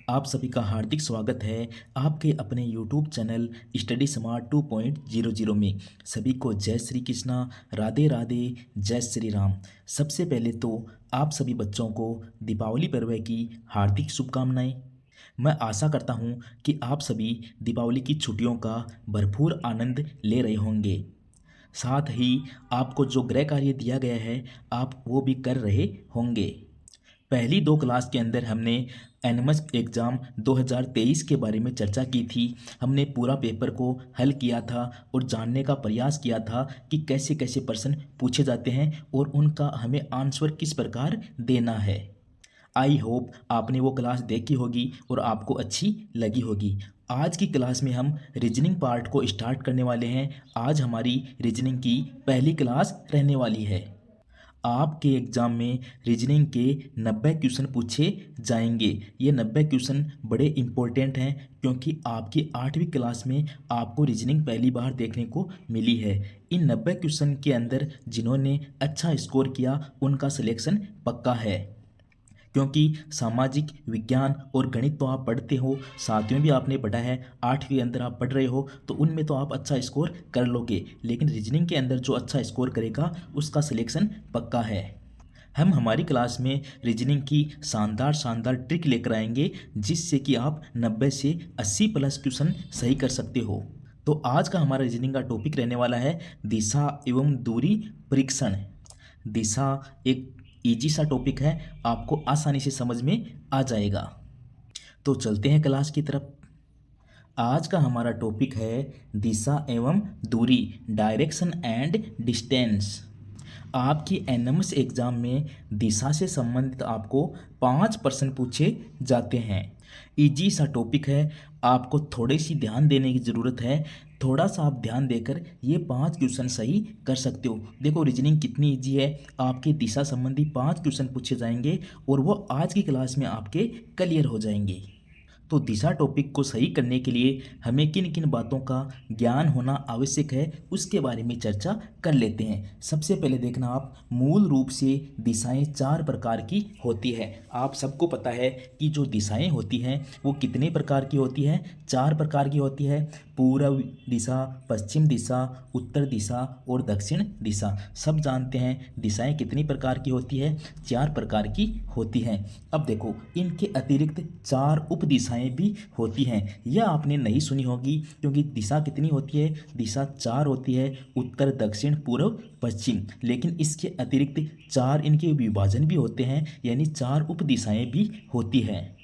आप सभी का हार्दिक स्वागत है आपके अपने YouTube चैनल स्टडी स्मार्ट 2.00 में। सभी को जय श्री कृष्णा, राधे राधे, जय श्री राम। सबसे पहले तो आप सभी बच्चों को दीपावली पर्व की हार्दिक शुभकामनाएं। मैं आशा करता हूं कि आप सभी दीपावली की छुट्टियों का भरपूर आनंद ले रहे होंगे। साथ ही आपको जो गृह कार्य दिया गया है आप वो भी कर रहे होंगे। पहली दो क्लास के अंदर हमने एनएमएस एग्ज़ाम 2023 के बारे में चर्चा की थी। हमने पूरा पेपर को हल किया था और जानने का प्रयास किया था कि कैसे कैसे प्रश्न पूछे जाते हैं और उनका हमें आंसर किस प्रकार देना है। आई होप आपने वो क्लास देखी होगी और आपको अच्छी लगी होगी। आज की क्लास में हम रीजनिंग पार्ट को स्टार्ट करने वाले हैं। आज हमारी रीजनिंग की पहली क्लास रहने वाली है। आपके एग्ज़ाम में रीजनिंग के 90 क्वेश्चन पूछे जाएंगे। ये 90 क्वेश्चन बड़े इंपॉर्टेंट हैं क्योंकि आपकी 8वीं क्लास में आपको रीजनिंग पहली बार देखने को मिली है। इन 90 क्वेश्चन के अंदर जिन्होंने अच्छा स्कोर किया उनका सिलेक्शन पक्का है, क्योंकि सामाजिक विज्ञान और गणित तो आप पढ़ते हो, साथ में भी आपने पढ़ा है, 8वीं के अंदर आप पढ़ रहे हो तो उनमें तो आप अच्छा स्कोर कर लोगे। लेकिन रीजनिंग के अंदर जो अच्छा स्कोर करेगा उसका सिलेक्शन पक्का है। हम हमारी क्लास में रीजनिंग की शानदार शानदार ट्रिक लेकर आएंगे जिससे कि आप 90 से 80 प्लस क्वेश्चन सही कर सकते हो। तो आज का हमारा रीजनिंग का टॉपिक रहने वाला है दिशा एवं दूरी परीक्षण। दिशा एक इजी सा टॉपिक है, आपको आसानी से समझ में आ जाएगा। तो चलते हैं क्लास की तरफ। आज का हमारा टॉपिक है दिशा एवं दूरी, डायरेक्शन एंड डिस्टेंस। आपकी एनएमएस एग्जाम में दिशा से संबंधित आपको 5 प्रश्न पूछे जाते हैं। इजी सा टॉपिक है, आपको थोड़ी सी ध्यान देने की ज़रूरत है। थोड़ा सा आप ध्यान देकर ये 5 क्वेश्चन सही कर सकते हो। देखो रीजनिंग कितनी इजी है, आपके दिशा संबंधी 5 क्वेश्चन पूछे जाएंगे और वो आज की क्लास में आपके क्लियर हो जाएंगे। तो दिशा टॉपिक को सही करने के लिए हमें किन किन बातों का ज्ञान होना आवश्यक है उसके बारे में चर्चा कर लेते हैं। सबसे पहले देखना, आप मूल रूप से दिशाएं 4 प्रकार की होती है। आप सबको पता है कि जो दिशाएं होती हैं वो कितने प्रकार की होती हैं, 4 प्रकार की होती है। पूर्व दिशा, पश्चिम दिशा, उत्तर दिशा और दक्षिण दिशा। सब जानते हैं दिशाएं कितनी प्रकार की होती है, 4 प्रकार की होती हैं। अब देखो, इनके अतिरिक्त 4 उप दिशाएं भी होती हैं। यह आपने नहीं सुनी होगी क्योंकि दिशा कितनी होती है, दिशा 4 होती है, उत्तर, दक्षिण, पूर्व, पश्चिम। लेकिन इसके अतिरिक्त 4 इनके विभाजन भी होते हैं, यानी 4 उप दिशाएं भी होती हैं।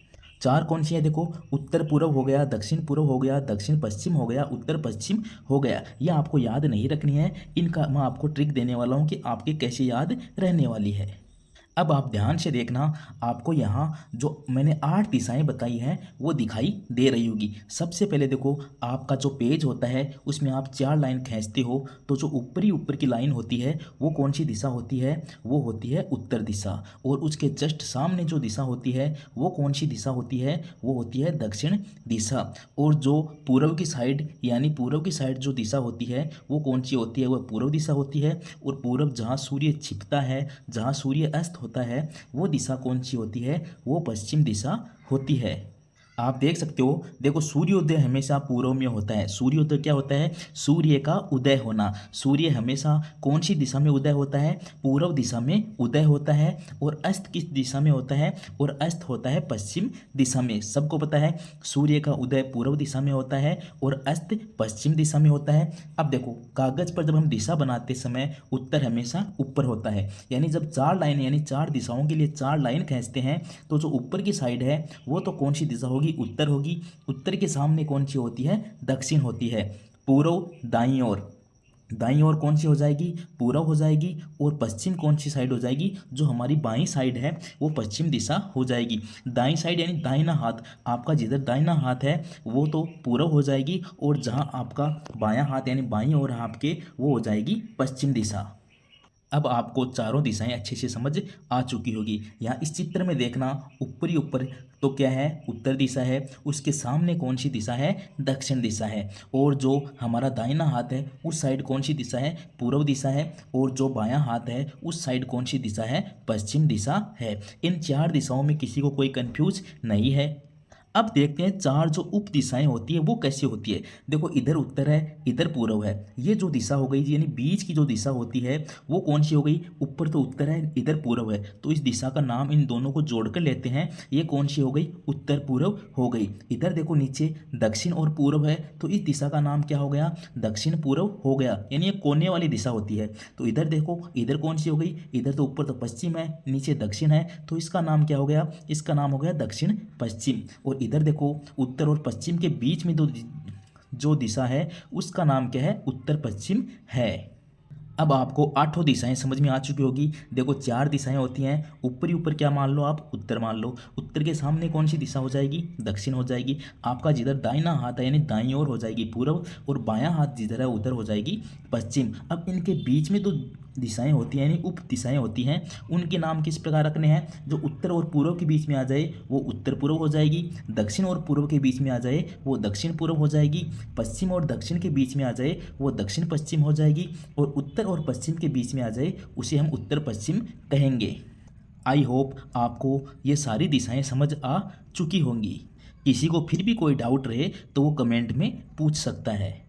4 कौन सी है देखो, उत्तर पूर्व हो गया, दक्षिण पूर्व हो गया, दक्षिण पश्चिम हो गया, उत्तर पश्चिम हो गया। ये आपको याद नहीं रखनी है, इनका मैं आपको ट्रिक देने वाला हूँ कि आपके कैसे याद रहने वाली है। अब आप ध्यान से देखना, आपको यहाँ जो मैंने 8 दिशाएं बताई हैं वो दिखाई दे रही होगी। सबसे पहले देखो, आपका जो पेज होता है उसमें आप 4 लाइन खींचते हो तो जो ऊपर की लाइन होती है वो कौन सी दिशा होती है, वो होती है उत्तर दिशा। और उसके जस्ट सामने जो दिशा होती है वो कौन सी दिशा होती है, वो होती है दक्षिण दिशा। और जो पूर्व की साइड यानी पूर्व की साइड जो दिशा होती है वो कौन सी होती है, वह पूर्व दिशा होती है। और पूर्व जहाँ सूर्य छिपता है, जहाँ सूर्य अस्त होता है, वो दिशा कौन सी होती है, वो पश्चिम दिशा होती है। आप देख सकते हो, देखो सूर्योदय हमेशा पूर्व में होता है। सूर्योदय क्या होता है, सूर्य का उदय होना। सूर्य हमेशा कौन सी दिशा में उदय होता है, पूर्व दिशा में उदय होता है। और अस्त किस दिशा में होता है, और अस्त होता है पश्चिम दिशा में। सबको पता है सूर्य का उदय पूर्व दिशा में होता है और अस्त पश्चिम दिशा में होता है। अब देखो, कागज पर जब हम दिशा बनाते समय उत्तर हमेशा ऊपर होता है, यानी जब 4 लाइन यानी 4 दिशाओं के लिए 4 लाइन खींचते हैं तो जो ऊपर की साइड है वो तो कौन सी दिशा होगी, उत्तर होगी। उत्तर के सामने कौन सी होती है, दक्षिण होती है। पूर्व दाईं ओर कौन सी हो जाएगी, पूर्व हो जाएगी। और पश्चिम कौन सी साइड हो जाएगी, जो हमारी बाईं साइड है वो पश्चिम दिशा हो जाएगी। दाईं साइड यानी दाहिना हाथ, आपका जिधर दाहिना हाथ है वो तो पूर्व हो जाएगी। और जहां आपका बायां हाथ यानी बाईं ओर आपके, वो हो जाएगी पश्चिम दिशा। अब आपको चारों दिशाएं अच्छे से समझ आ चुकी होगी। यहाँ इस चित्र में देखना, ऊपर तो क्या है, उत्तर दिशा है। उसके सामने कौन सी दिशा है, दक्षिण दिशा है। और जो हमारा दाहिना हाथ है उस साइड कौन सी दिशा है, पूर्व दिशा है। और जो बायां हाथ है उस साइड कौन सी दिशा है, पश्चिम दिशा है। इन 4 दिशाओं में किसी को कोई कंफ्यूज नहीं है। अब देखते हैं चार जो उप दिशाएं होती है वो कैसे होती है। देखो इधर उत्तर है, इधर पूर्व है। ये जो दिशा हो गई यानी बीच की जो दिशा होती है वो कौन सी हो गई, ऊपर तो उत्तर है, इधर पूर्व है, तो इस दिशा का नाम इन दोनों को जोड़कर लेते हैं। ये कौन सी हो गई, उत्तर पूर्व हो गई। इधर देखो नीचे दक्षिण और पूर्व है, तो इस दिशा का नाम क्या हो गया, दक्षिण पूर्व हो गया, यानी ये कोने वाली दिशा होती है। तो इधर देखो, इधर कौन सी हो गई, इधर तो ऊपर तो पश्चिम है, नीचे दक्षिण है, तो इसका नाम क्या हो गया, इसका नाम हो गया दक्षिण पश्चिम। और इधर देखो उत्तर और पश्चिम के बीच में जो दिशा है उसका नाम क्या है, उत्तर पश्चिम है। अब आपको आठों दिशाएं समझ में आ चुकी होगी। देखो चार दिशाएं होती हैं, ऊपरी ऊपर क्या मान लो आप, उत्तर मान लो। उत्तर के सामने कौन सी दिशा हो जाएगी, दक्षिण हो जाएगी। आपका जिधर दाहिना हाथ है यानी दाईं ओर हो जाएगी पूर्व, और बायां हाथ जिधर है उधर हो जाएगी पश्चिम। अब इनके बीच में तो दिशाएं होती हैं यानी उप दिशाएं होती हैं, उनके नाम किस प्रकार रखने हैं। जो उत्तर और पूर्व के बीच में आ जाए वो उत्तर पूर्व हो जाएगी, दक्षिण और पूर्व के बीच में आ जाए वो दक्षिण पूर्व हो जाएगी, पश्चिम और दक्षिण के बीच में आ जाए वो दक्षिण पश्चिम हो जाएगी, और उत्तर और पश्चिम के बीच में आ जाए उसे हम उत्तर पश्चिम कहेंगे। आई होप आपको ये सारी दिशाएं समझ आ चुकी होंगी। किसी को फिर भी कोई डाउट रहे तो वो कमेंट में पूछ सकता है।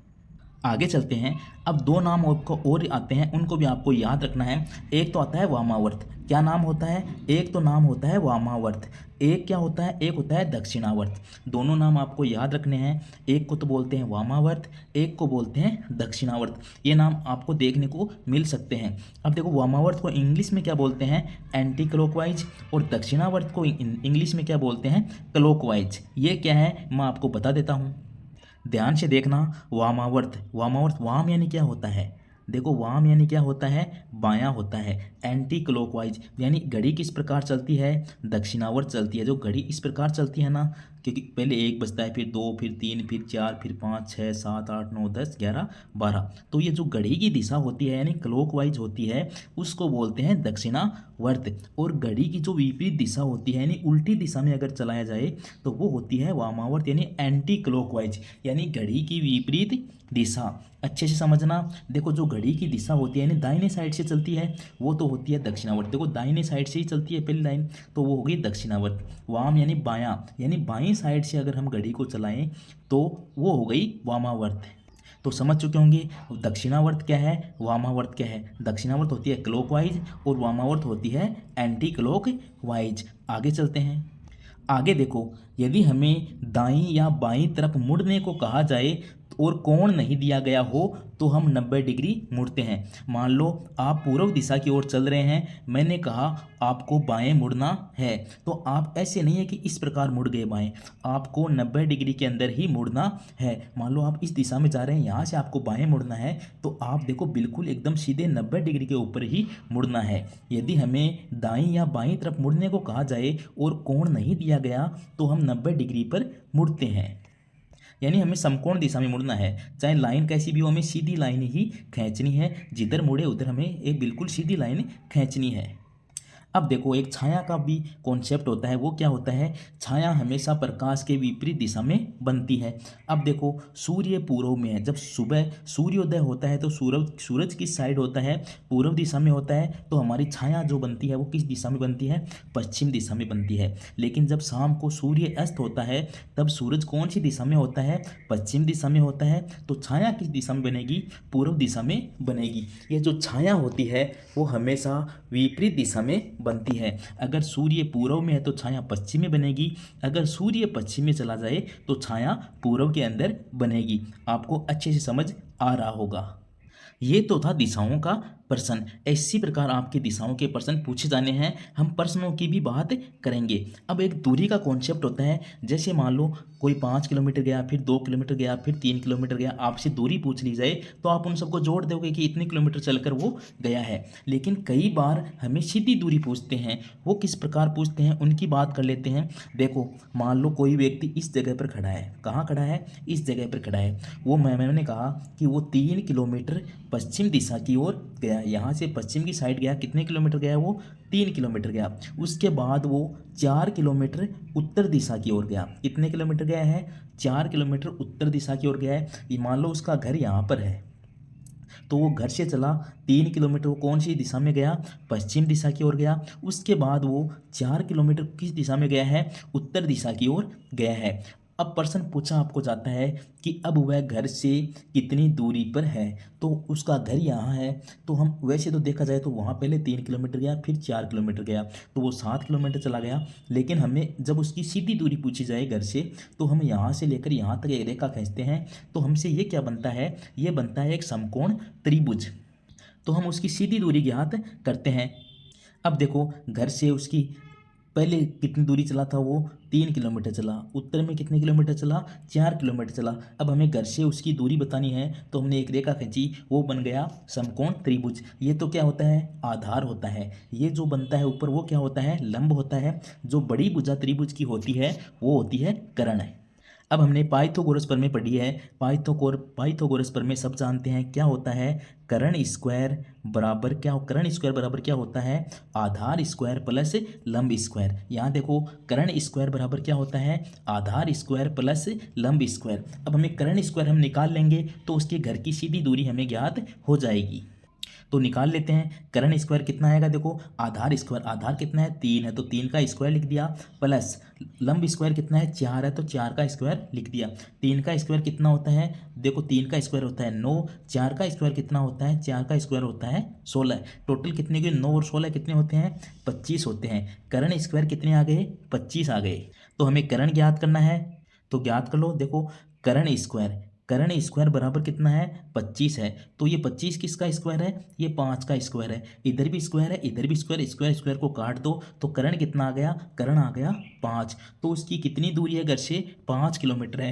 आगे चलते हैं। अब दो नाम आपको और आते हैं, उनको भी आपको याद रखना है। एक तो आता है वामावर्त। क्या नाम होता है, एक तो नाम होता है वामावर्त, एक क्या होता है, एक होता है दक्षिणावर्त। दोनों नाम आपको याद रखने हैं। एक को तो बोलते हैं वामावर्त, एक को बोलते हैं दक्षिणावर्त। ये नाम आपको देखने को मिल सकते हैं। अब देखो वामावर्त को इंग्लिश में क्या बोलते हैं, एंटी क्लॉकवाइज, और दक्षिणावर्त को इंग्लिश में क्या बोलते हैं, क्लॉकवाइज। ये क्या है मैं आपको बता देता हूँ, ध्यान से देखना। वामावर्त, वामावर्त वाम यानी क्या होता है, देखो वाम यानी क्या होता है, बायां होता है। एंटी क्लॉकवाइज यानी घड़ी किस प्रकार चलती है, दक्षिणावर्त चलती है। जो घड़ी इस प्रकार चलती है ना, क्योंकि पहले एक बजता है, फिर दो, फिर तीन, फिर चार, फिर पाँच, छः, सात, आठ, नौ, 10, 11, 12, तो ये जो घड़ी की दिशा होती है यानी क्लॉकवाइज होती है उसको बोलते हैं दक्षिणावर्त। और घड़ी की जो विपरीत दिशा होती है यानी उल्टी दिशा में अगर चलाया जाए तो वो होती है वामावर्त यानी एंटी क्लॉकवाइज, यानी घड़ी की विपरीत दिशा। अच्छे से समझना। देखो जो घड़ी की दिशा होती है यानी दाहिने साइड से चलती है वो तो होती है दक्षिणावर्त। देखो दाहिने साइड से ही चलती है पहली लाइन, तो वो होगी दक्षिणावर्त। वाम यानी बायां, यानी बाईं साइड से अगर हम घड़ी को चलाएं तो वो हो गई वामावर्त। तो समझ चुके होंगे दक्षिणावर्त क्या है, वामावर्त क्या है। दक्षिणावर्त होती है क्लॉकवाइज और वामावर्त होती है एंटी क्लॉकवाइज। आगे चलते हैं। आगे देखो, यदि हमें दाईं या बाईं तरफ मुड़ने को कहा जाए और कोण नहीं दिया गया हो तो हम 90 डिग्री मुड़ते हैं। मान लो आप पूर्व दिशा की ओर चल रहे हैं, मैंने कहा आपको बाएं मुड़ना है, तो आप ऐसे नहीं है कि इस प्रकार मुड़ गए बाएं, आपको 90 डिग्री के अंदर ही मुड़ना है। मान लो आप इस दिशा में जा रहे हैं, यहाँ से आपको बाएं मुड़ना है, तो आप देखो बिल्कुल एकदम सीधे 90 डिग्री के ऊपर ही मुड़ना है। यदि हमें दाईं या बाईं तरफ मुड़ने को कहा जाए और कोण नहीं दिया गया तो हम 90 डिग्री पर मुड़ते हैं, यानी हमें समकोण दिशा में मुड़ना है। चाहे लाइन कैसी भी हो, हमें सीधी लाइन ही खींचनी है, जिधर मुड़े उधर हमें एक बिल्कुल सीधी लाइन खींचनी है। अब देखो एक छाया का भी कॉन्सेप्ट होता है, वो क्या होता है, छाया हमेशा प्रकाश के विपरीत दिशा में बनती है। अब देखो सूर्य पूर्व में है, जब सुबह सूर्योदय होता है तो सूरज किस साइड होता है, पूर्व दिशा में होता है, तो हमारी छाया जो बनती है वो किस दिशा में बनती है, पश्चिम दिशा में बनती है। लेकिन जब शाम को सूर्य अस्त होता है तब सूरज कौन सी दिशा में होता है, पश्चिम दिशा में होता है, तो छाया किस दिशा में बनेगी, पूर्व दिशा में बनेगी। ये जो छाया होती है वो हमेशा विपरीत दिशा में बनती है। अगर सूर्य पूर्व में है तो छाया पश्चिम में बनेगी, अगर सूर्य पश्चिम में चला जाए तो छाया पूर्व के अंदर बनेगी। आपको अच्छे से समझ आ रहा होगा। ये तो था दिशाओं का प्रश्न। इसी प्रकार आपके दिशाओं के प्रश्न पूछे जाने हैं, हम प्रश्नों की भी बात करेंगे। अब एक दूरी का कॉन्सेप्ट होता है, जैसे मान लो कोई 5 किलोमीटर गया, फिर 2 किलोमीटर गया, फिर 3 किलोमीटर गया, आपसे दूरी पूछ ली जाए तो आप उन सबको जोड़ दोगे कि इतने किलोमीटर चलकर वो गया है। लेकिन कई बार हमें सीधी दूरी पूछते हैं, वो किस प्रकार पूछते हैं उनकी बात कर लेते हैं। देखो मान लो कोई व्यक्ति इस जगह पर खड़ा है, कहाँ खड़ा है, इस जगह पर खड़ा है, वो मैंने कहा कि वो 3 किलोमीटर पश्चिम दिशा की ओर गया, यहाँ से पश्चिम की साइड गया, कितने किलोमीटर गया वो, 3 किलोमीटर गया। उसके बाद वो 4 किलोमीटर उत्तर दिशा की ओर गया, कितने किलोमीटर गया है, 4 किलोमीटर उत्तर दिशा की ओर गया है। ये मान लो उसका घर यहाँ पर है, तो वो घर से चला 3 किलोमीटर, वो कौन सी दिशा में गया, पश्चिम दिशा की ओर गया। उसके बाद वो 4 किलोमीटर किस दिशा में गया है, उत्तर दिशा की ओर गया है। अब प्रश्न पूछा आपको जाता है कि अब वह घर से कितनी दूरी पर है, तो उसका घर यहाँ है। तो हम वैसे तो देखा जाए तो वहाँ पहले 3 किलोमीटर गया, फिर 4 किलोमीटर गया, तो वो 7 किलोमीटर चला गया। लेकिन हमें जब उसकी सीधी दूरी पूछी जाए घर से, तो हम यहाँ से लेकर यहाँ तक एक रेखा खींचते हैं, तो हमसे ये क्या बनता है, ये बनता है एक समकोण त्रिभुज। तो हम उसकी सीधी दूरी ज्ञात करते हैं। अब देखो घर से उसकी पहले कितनी दूरी चला था, वो 3 किलोमीटर चला। उत्तर में कितने किलोमीटर चला, 4 किलोमीटर चला। अब हमें घर से उसकी दूरी बतानी है, तो हमने एक रेखा खींची, वो बन गया समकोण त्रिभुज। ये तो क्या होता है, आधार होता है। ये जो बनता है ऊपर वो क्या होता है, लंब होता है। जो बड़ी भुजा त्रिभुज की होती है वो होती है कर्ण। अब हमने पाइथागोरस प्रमेय पढ़ी है। पाइथागोरस प्रमेय सब जानते हैं, क्या होता है, कर्ण स्क्वायर बराबर क्या, कर्ण स्क्वायर बराबर क्या होता है, आधार स्क्वायर प्लस लंब स्क्वायर। यहाँ देखो कर्ण स्क्वायर बराबर क्या होता है, आधार स्क्वायर प्लस लंब स्क्वायर। अब हमें कर्ण स्क्वायर हम निकाल लेंगे तो उसके घर की सीधी दूरी हमें ज्ञात हो जाएगी। तो निकाल लेते हैं। कर्ण स्क्वायर कितना आएगा, देखो आधार स्क्वायर, आधार कितना है 3 है, तो 3 का स्क्वायर लिख दिया, प्लस लंब स्क्वायर कितना है 4 है, तो 4 का स्क्वायर लिख दिया। 3 का स्क्वायर कितना होता है, देखो 3 का स्क्वायर होता है 9, 4 का स्क्वायर कितना होता है, 4 का स्क्वायर होता है 16। टोटल कितने के 9 और 16 कितने होते हैं, 25 होते हैं। कर्ण स्क्वायर कितने आ गए, 25 आ गए। तो हमें कर्ण ज्ञात करना है, तो ज्ञात कर लो। देखो कर्ण स्क्वायर बराबर कितना है, 25 है। तो ये 25 किसका स्क्वायर है, ये 5 का स्क्वायर है। इधर भी स्क्वायर है, इधर भी स्क्वायर, स्क्वायर स्क्वायर को काट दो, तो कर्ण कितना आ गया, कर्ण आ गया 5। तो उसकी कितनी दूरी है घर से, 5 किलोमीटर है।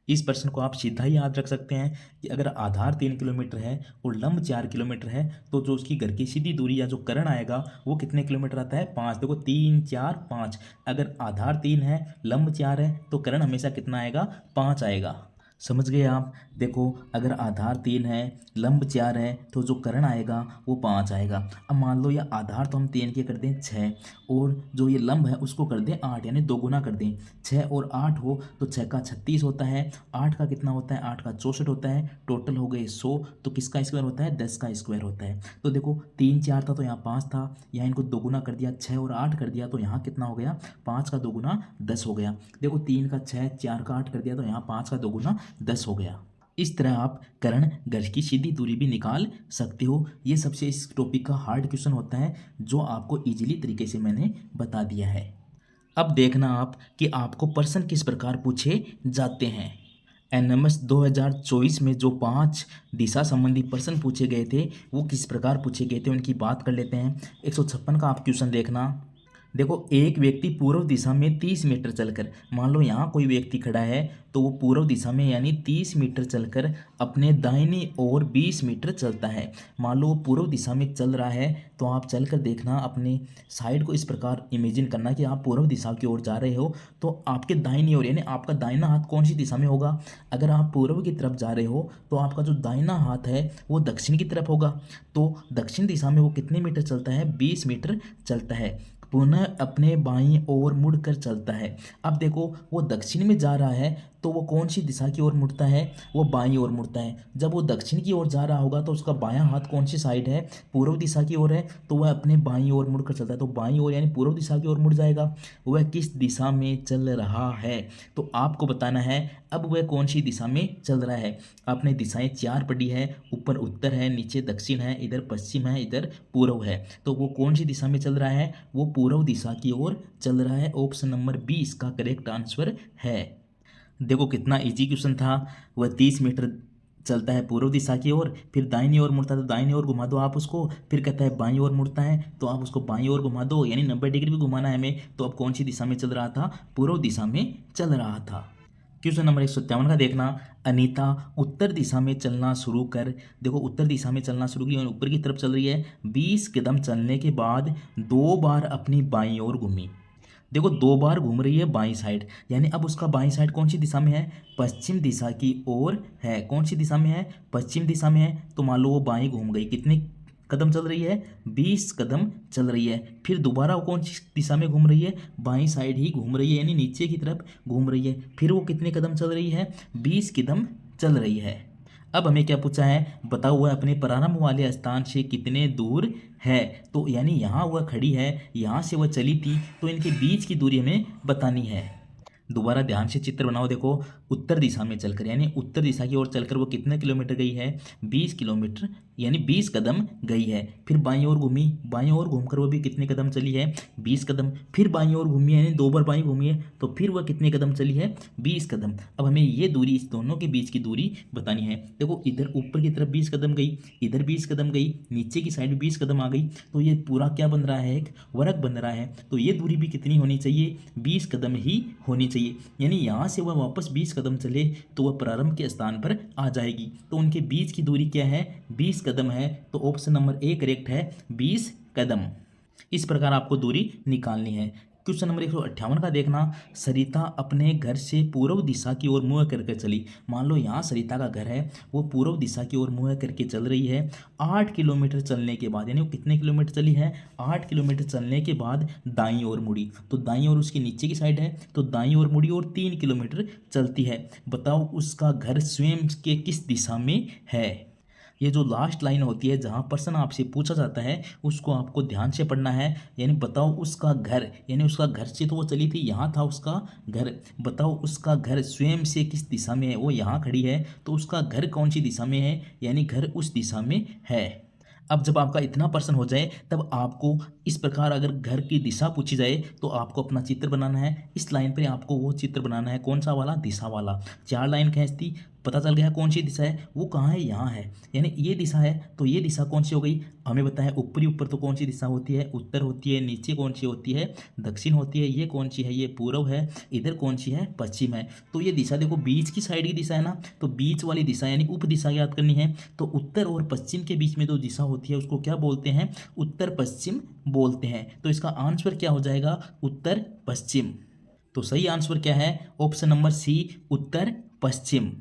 इस प्रश्न को आप सीधा ही याद रख सकते हैं कि अगर आधार 3 किलोमीटर है और लंब 4 किलोमीटर है, तो जो उसकी घर की सीधी दूरी या जो कर्ण आएगा वो कितने किलोमीटर आता है, 5। देखो 3 4 5, अगर आधार 3 है लंब 4 है तो कर्ण हमेशा कितना आएगा, 5 आएगा। समझ गए आप। देखो अगर आधार 3 है लंब 4 है तो जो कर्ण आएगा वो 5 आएगा। अब मान लो ये आधार तो हम 3 के कर दें 6, और जो ये लंब है उसको कर दें 8, यानी 2 गुना कर दें। 6 और 8 हो तो 6 का 36 होता है, 8 का कितना होता है, 8 का 64 होता है। टोटल हो गए 100, तो किसका स्क्वायर होता है, 10 का स्क्वायर होता है। तो देखो 3 4 था तो यहाँ 5 था, यहाँ इनको 2 गुना कर दिया, 6 और 8 कर दिया, तो यहाँ कितना हो गया, 5 का 2 गुना 10 हो गया। देखो 3 का 6, 4 का 8 कर दिया, तो यहाँ 5 का 2 गुना 10 हो गया। इस तरह आप कर्ण गज की सीधी दूरी भी निकाल सकते हो। ये सबसे इस टॉपिक का हार्ड क्वेश्चन होता है जो आपको इजीली तरीके से मैंने बता दिया है। अब देखना आप कि आपको प्रश्न किस प्रकार पूछे जाते हैं। एनएमएस 2024 में जो 5 दिशा संबंधी प्रश्न पूछे गए थे वो किस प्रकार पूछे गए थे उनकी बात कर लेते हैं। 156 का आप क्वेश्चन देखना। देखो एक व्यक्ति पूर्व दिशा में 30 मीटर चलकर, मान लो यहाँ कोई व्यक्ति खड़ा है तो वो पूर्व दिशा में यानी 30 मीटर चलकर अपने दाहिनी ओर 20 मीटर चलता है। मान लो वो पूर्व दिशा में चल रहा है तो आप चलकर देखना, अपने साइड को इस प्रकार इमेजिन करना कि आप पूर्व दिशा की ओर जा रहे हो, तो आपके दाहिनी ओर यानी आपका दाहिना हाथ कौन सी दिशा में होगा। अगर आप पूर्व की तरफ जा रहे हो तो आपका जो दाहिना हाथ है वो दक्षिण की तरफ होगा। तो दक्षिण दिशा में वो कितने मीटर चलता है, 20 मीटर चलता है। पुनः अपने बाईं ओर मुड़कर चलता है। अब देखो वो दक्षिण में जा रहा है तो वो कौन सी दिशा की ओर मुड़ता है, वो बाईं ओर मुड़ता है। जब वो दक्षिण की ओर जा रहा होगा तो उसका बायां हाथ कौन सी साइड है, पूर्व दिशा की ओर है, तो वह अपने बाईं ओर मुड़कर चलता है। तो बाईं ओर यानी पूर्व दिशा की ओर मुड़ जाएगा। वह किस दिशा में चल रहा है, तो आपको बताना है अब वह कौन सी दिशा में चल रहा है। आपने दिशाएं 4 पढ़ी है, ऊपर उत्तर है, नीचे दक्षिण है, इधर पश्चिम है, इधर पूर्व है। तो वो कौन सी दिशा में चल रहा है, वो पूर्व दिशा की ओर चल रहा है। ऑप्शन नंबर 20 का करेक्ट आंसर है। देखो कितना इजी क्वेश्चन था। वह 30 मीटर चलता है पूर्व दिशा की ओर, फिर दाहिनी ओर मुड़ता है तो दाहिनी ओर घुमा दो आप उसको, फिर कहता है बाईं ओर मुड़ता है तो आप उसको बाईं ओर घुमा दो, यानी 90 डिग्री भी घुमाना है हमें। तो अब कौन सी दिशा में चल रहा था, पूर्व दिशा में चल रहा था। क्वेश्चन नंबर 157 का देखना। अनीता उत्तर दिशा में चलना शुरू कर, देखो उत्तर दिशा में चलना शुरू की और ऊपर की तरफ चल रही है। 20 कदम चलने के बाद 2 बार अपनी बाईं ओर घूमी। देखो 2 बार घूम रही है बाईं साइड, यानी अब उसका बाईं साइड कौन सी दिशा में है, पश्चिम दिशा की ओर है। कौन सी दिशा में है, पश्चिम दिशा में है। तो मान लो वो बाईं घूम गई, कितने कदम चल रही है, 20 कदम चल रही है। फिर दोबारा वो कौन सी दिशा में घूम रही है, बाईं साइड ही घूम रही है, यानी नीचे की तरफ घूम रही है। फिर वो कितने कदम चल रही है, 20 कदम चल रही है। अब हमें क्या पूछा है, बताओ वह अपने प्रारंभ वाले स्थान से कितने दूर है। तो यानी यहाँ वह खड़ी है, यहाँ से वह चली थी, तो इनके बीच की दूरी हमें बतानी है। दोबारा ध्यान से चित्र बनाओ। देखो उत्तर दिशा में चलकर, यानी उत्तर दिशा की ओर चलकर वो कितने किलोमीटर गई है, 20 किलोमीटर, यानी 20 कदम गई है। फिर बाईं ओर घूमी, बाईं ओर घूमकर वो भी कितने कदम चली है, 20 कदम। फिर बाईं ओर घूमी, यानी 2 बार बाईं घूमी है, तो फिर वह कितने कदम चली है, 20 कदम। अब हमें ये दूरी, इस दोनों के बीच की दूरी बतानी है। देखो इधर ऊपर की तरफ 20 कदम गई, इधर 20 कदम गई, नीचे की साइड 20 कदम आ गई, तो ये पूरा क्या बन रहा है, एक वर्ग बन रहा है। तो ये दूरी भी कितनी होनी चाहिए, 20 कदम ही होनी चाहिए। यानी यहाँ से वह वापस 20 कदम चले तो वह प्रारंभ के स्थान पर आ जाएगी। तो उनके बीच की दूरी क्या है, 20 कदम है। तो ऑप्शन नंबर ए करेक्ट है, 20 कदम। इस प्रकार आपको दूरी निकालनी है। क्वेश्चन नंबर 158 का देखना, सरिता अपने घर से पूर्व दिशा की ओर मुँह करके चली। मान लो यहाँ सरिता का घर है, वो पूर्व दिशा की ओर मुँह करके चल रही है। 8 किलोमीटर चलने के बाद, यानी वो कितने किलोमीटर चली है, 8 किलोमीटर चलने के बाद दाईं ओर मुड़ी। तो दाईं ओर उसकी नीचे की साइड है, तो दाईं ओर मुड़ी और 3 किलोमीटर चलती है। बताओ उसका घर स्वयं के किस दिशा में है। ये जो लास्ट लाइन होती है जहाँ प्रश्न आपसे पूछा जाता है उसको आपको ध्यान से पढ़ना है। यानी बताओ उसका घर, यानी उसका घर से तो वो चली थी, यहाँ था उसका घर। बताओ उसका घर स्वयं से किस दिशा में है, वो यहाँ खड़ी है, तो उसका घर कौन सी दिशा में है, यानी घर उस दिशा में है। अब जब आपका इतना प्रश्न हो जाए तब आपको इस प्रकार, अगर घर की दिशा पूछी जाए तो आपको अपना चित्र बनाना है। इस लाइन पे आपको वो चित्र बनाना है, कौन सा वाला, दिशा वाला। 4 लाइन खींचती, पता चल गया कौन सी दिशा है, वो कहाँ है, यहाँ है। यानी ये दिशा है, तो ये दिशा कौन सी हो गई, हमें बताया ऊपरी ऊपर तो कौन सी दिशा होती है, उत्तर होती है। नीचे कौन सी होती है, दक्षिण होती है। ये कौन सी है, ये पूर्व है। इधर कौन सी है, पश्चिम है। तो ये दिशा देखो बीच की साइड की दिशा है ना, तो बीच वाली दिशा यानी उप दिशा याद करनी है। तो उत्तर और पश्चिम के बीच में जो दिशा होती है उसको क्या बोलते हैं, उत्तर पश्चिम बोलते हैं। तो इसका आंसर क्या हो जाएगा, उत्तर पश्चिम। तो सही आंसर क्या है, ऑप्शन नंबर सी, उत्तर पश्चिम।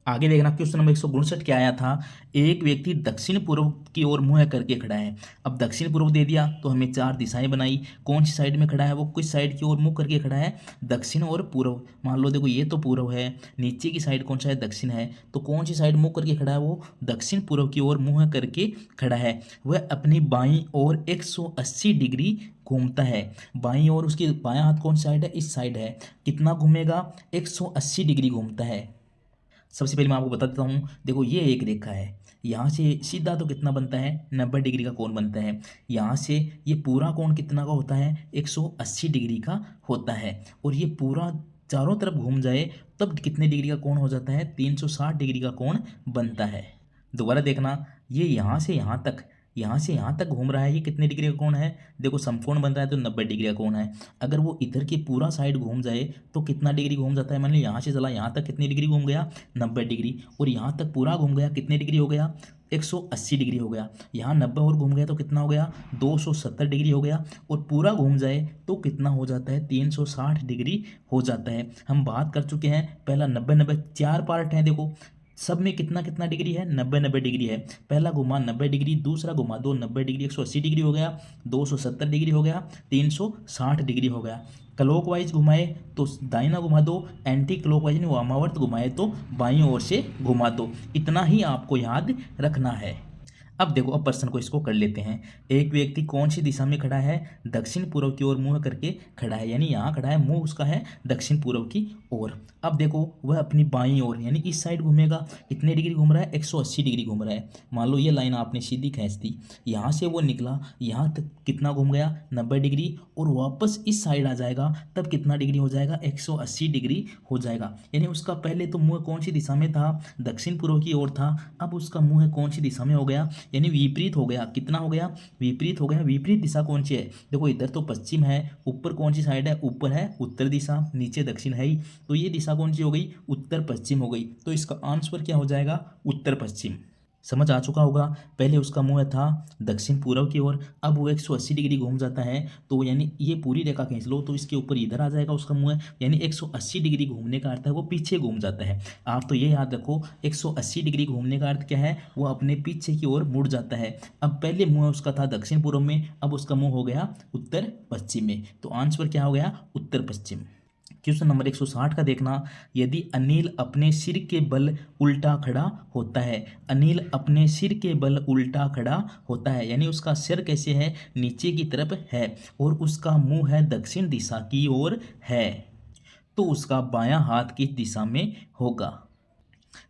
आगे देखना, क्वेश्चन नंबर 159 क्या आया था, एक व्यक्ति दक्षिण पूर्व की ओर मुंह करके खड़ा है। अब दक्षिण पूर्व दे दिया तो हमें 4 दिशाएं बनाई, कौन सी साइड में खड़ा है, वो किस साइड की ओर मुंह करके खड़ा है, दक्षिण और पूर्व। मान लो देखो ये तो पूर्व है, नीचे की साइड कौन सा है, दक्षिण है। तो कौन सी साइड मुंह करके खड़ा है, वो दक्षिण पूर्व की ओर मुंह करके खड़ा है। वह अपनी बाईं ओर 180 डिग्री घूमता है। बाईं ओर उसकी बायां हाथ कौन सी साइड है, इस साइड है। कितना घूमेगा, 180 डिग्री घूमता है। सबसे पहले मैं आपको बता देता हूँ, देखो ये एक रेखा है, यहाँ से सीधा तो कितना बनता है, 90 डिग्री का कोण बनता है। यहाँ से ये पूरा कोण कितना का होता है, 180 डिग्री का होता है। और ये पूरा चारों तरफ घूम जाए तब कितने डिग्री का कोण हो जाता है, 360 डिग्री का कोण बनता है। दोबारा देखना, ये यहाँ से यहाँ तक घूम रहा है, ये कितने डिग्री का कोण है, देखो समकोण बन रहा है तो 90 डिग्री का कोण है। अगर वो इधर की पूरा साइड घूम जाए तो कितना डिग्री घूम जाता है, मान लो यहाँ से चला यहाँ तक कितनी डिग्री घूम गया, 90 डिग्री। और यहाँ तक पूरा घूम गया, कितने डिग्री हो गया, 180 डिग्री हो गया। यहाँ 90 और घूम गया तो कितना हो गया, 270 डिग्री हो गया। और पूरा घूम जाए तो कितना हो जाता है, 360 डिग्री हो जाता है। हम बात कर चुके हैं, पहला 90-90 4 पार्ट हैं, देखो सब में कितना कितना डिग्री है, 90-90 डिग्री है। पहला घुमा 90 डिग्री, दूसरा घुमा दो 90 डिग्री, 180 डिग्री हो गया, 270 डिग्री हो गया, 360 डिग्री हो गया। क्लॉकवाइज घुमाए तो दाहिना घुमा दो, एंटी क्लॉकवाइज यानी वामावर्त घुमाए तो बाईं ओर से घुमा दो। इतना ही आपको याद रखना है। अब देखो, अब प्रश्न को इसको कर लेते हैं। एक व्यक्ति कौन सी दिशा में खड़ा है, दक्षिण पूर्व की ओर मुंह करके खड़ा है, यानी यहाँ खड़ा है, मुंह उसका है दक्षिण पूर्व की ओर। अब देखो वह अपनी बाईं ओर यानी इस साइड घूमेगा, कितने डिग्री घूम रहा है, 180 डिग्री घूम रहा है। मान लो ये लाइन आपने सीधी खींच दी, यहाँ से वो निकला, यहाँ तक कितना घूम गया, 90 डिग्री। और वापस इस साइड आ जाएगा तब कितना डिग्री हो जाएगा, 180 डिग्री हो जाएगा। यानी उसका पहले तो मुँह कौन सी दिशा में था, दक्षिण पूर्व की ओर था। अब उसका मुँह कौन सी दिशा में हो गया, यानी विपरीत हो गया। कितना हो गया, विपरीत हो गया। विपरीत दिशा कौन सी है, देखो इधर तो पश्चिम है, ऊपर कौन सी साइड है, ऊपर है उत्तर दिशा, नीचे दक्षिण है ही। तो ये दिशा कौन सी हो गई, उत्तर पश्चिम हो गई। तो इसका आंसर क्या हो जाएगा, उत्तर पश्चिम। समझ आ चुका होगा। पहले उसका मुंह था दक्षिण पूर्व की ओर, अब वो 180 डिग्री घूम जाता है। तो यानी ये पूरी रेखा खींच लो तो इसके ऊपर इधर आ जाएगा उसका मुंह, यानी 180 डिग्री घूमने का अर्थ है वो पीछे घूम जाता है। आप तो ये याद रखो, 180 डिग्री घूमने का अर्थ क्या है, वो अपने पीछे की ओर मुड़ जाता है। अब पहले मुंह उसका था दक्षिण पूर्व में, अब उसका मुंह हो गया उत्तर पश्चिम में। तो आंसर क्या हो गया, उत्तर पश्चिम। क्वेश्चन नंबर 160 का देखना, यदि अनिल अपने सिर के बल उल्टा खड़ा होता है। अनिल अपने सिर के बल उल्टा खड़ा होता है, यानी उसका सिर कैसे है, नीचे की तरफ है और उसका मुंह है दक्षिण दिशा की ओर है, तो उसका बायां हाथ किस दिशा में होगा।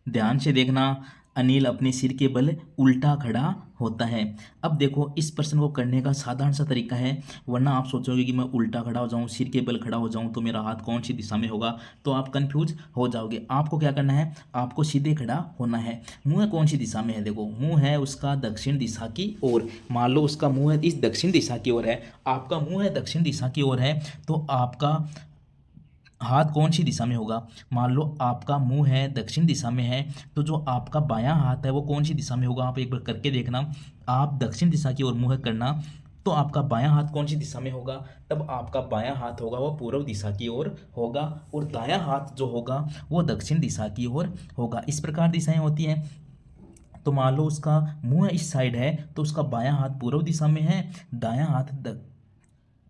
ध्यान से देखना, अनिल अपने सिर के बल उल्टा खड़ा होता है। अब देखो इस प्रश्न को करने का साधारण सा तरीका है, वरना आप सोचोगे कि मैं उल्टा खड़ा हो जाऊं, सिर के बल खड़ा हो जाऊं तो मेरा हाथ कौन सी दिशा में होगा, तो आप कंफ्यूज हो जाओगे। आपको क्या करना है, आपको सीधे खड़ा होना है। मुंह कौन सी दिशा में है, देखो मुंह है उसका दक्षिण दिशा की ओर। मान लो उसका मुंह है इस दक्षिण दिशा की ओर है, आपका मुंह है दक्षिण दिशा की ओर है, तो आपका हाथ कौन सी दिशा में होगा। मान लो आपका मुंह है दक्षिण दिशा में है, तो जो आपका बायां हाथ है वो कौन सी दिशा में होगा, आप एक बार करके देखना। आप दक्षिण दिशा की ओर मुंह करना, तो आपका बायां हाथ कौन सी दिशा में होगा, तब आपका बायां हाथ होगा वो पूर्व दिशा की ओर होगा, और दायां हाथ जो होगा वो दक्षिण दिशा की ओर होगा। इस प्रकार दिशाएं होती हैं। तो मान लो उसका मुंह इस साइड है, तो उसका बायां हाथ पूर्व दिशा में है, दायां हाथ